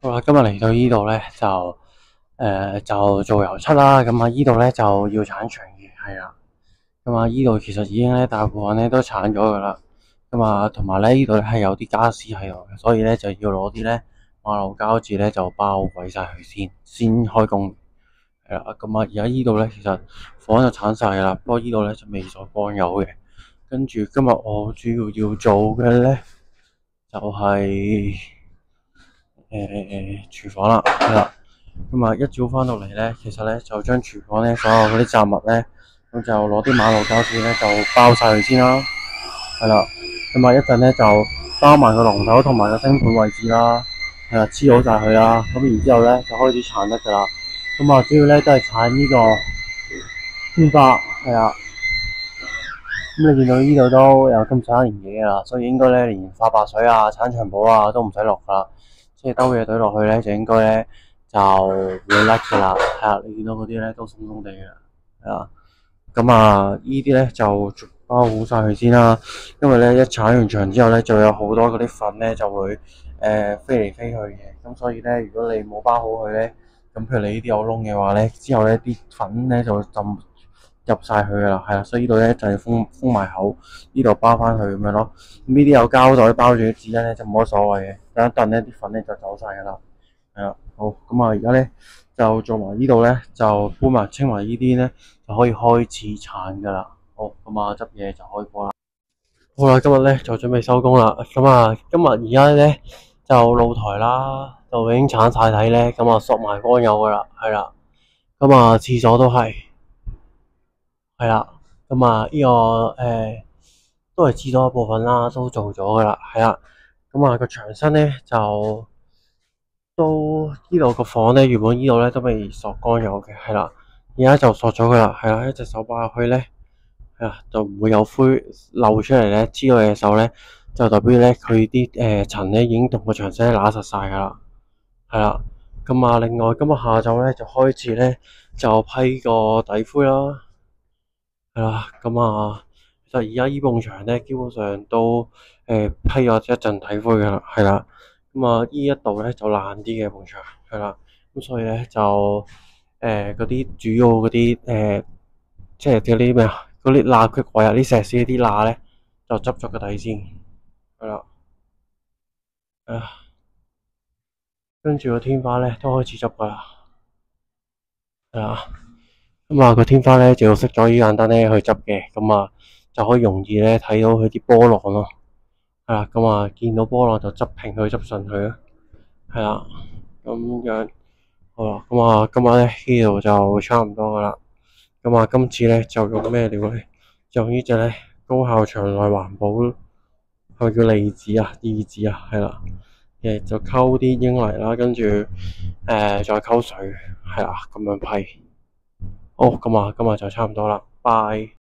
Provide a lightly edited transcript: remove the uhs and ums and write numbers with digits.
好啦，今日嚟到呢度咧就做油漆啦。咁啊，呢度咧就要鏟牆嘅，係啦。咁啊，呢度其實已經咧大部分咧都鏟咗噶啦。咁啊，同埋咧呢度咧係有啲家私喺度嘅，所以咧就要攞啲咧馬路膠紙咧就包鬼晒佢先開工。係啦，咁啊而家呢度咧其實房就鏟晒噶啦，不過呢度咧就未再光油嘅。跟住今日我主要做嘅咧就係廚房啦，係啦。咁啊，一早翻到嚟咧，其實咧就將廚房咧所有嗰啲雜物咧，咁就攞啲馬路膠紙咧就包晒佢先啦，係啦。咁啊，一陣咧就包埋個龍頭同埋個星盤位置啦，係啦，黐好晒佢啦。咁然之後咧就開始鏟得噶啦。咁啊，主要咧都係鏟呢個天花，係啦。咁你見到呢度都有咁上下年紀噶啦，所以應該咧連化白水啊、鏟牆簿啊都唔使落噶啦，即係兜嘢懟落去咧就應該咧就會甩噶啦。係啊，你見到嗰啲咧都鬆鬆地嘅，係啊。咁啊，呢啲咧就包好晒佢先啦，因為咧一鏟完牆之後咧就有好多嗰啲粉咧就會飛嚟飛去嘅，咁所以咧如果你冇包好佢咧，咁譬如你呢啲有窿嘅話咧，之後咧啲粉咧就浸入晒去噶啦，係啦，所以呢度咧就要封埋口，呢度包翻佢咁樣咯。咁呢啲有膠袋包住啲紙巾咧就冇乜所謂嘅，等一陣咧啲粉咧就走晒噶啦。係啦，好，咁啊而家咧就做埋呢度咧就搬埋清埋呢啲咧就可以開始鏟噶啦。好，咁啊執嘢就可以播啦。好啦，今日咧就準備收工啦。咁啊今日而家咧就露台啦，就已經鏟晒體咧，咁啊索埋光油噶啦，係啦。咁啊廁所都係。係啦，咁啊呢個都係知多一部分啦，都做咗噶啦，係啦。咁啊個牆身咧就都呢度個房咧，原本呢度咧都未索光油嘅，係啦。而家就索咗噶啦，係啦。一隻手擺入去咧，係啦，就唔會有灰漏出嚟咧。知道嘅手咧，就代表咧佢啲塵咧已經同個牆身揦實晒噶啦，係啦。咁啊，另外今日下晝咧就開始咧就批個底灰啦。係啦，咁啊，其實而家呢埲牆咧，基本上都批咗一陣底灰噶啦，係啦。咁啊，呢一度咧就爛啲嘅埲牆，係啦。咁所以咧就嗰啲主要嗰啲即係嗰啲咩啊，嗰啲罅隙位啊，啲石屎啲罅咧就執咗個底先，係啦。跟住個天花咧都開始執噶啦，係啦。咁啊，個天花咧就要熄咗呢盞燈咧去執嘅，咁啊就可以容易咧睇到佢啲波浪咯。係啦，咁啊見到波浪就執平佢，執順佢咯。係啦，咁樣好啦，咁啊今晚咧呢度就差唔多噶啦。咁啊今次咧就用咩料咧？就用呢隻咧高效牆內環保，係咪叫離子啊？離子啊，係啦。就溝啲英泥啦，跟住再溝水，係啦，咁樣批。好，咁啊，今日就差唔多啦，拜。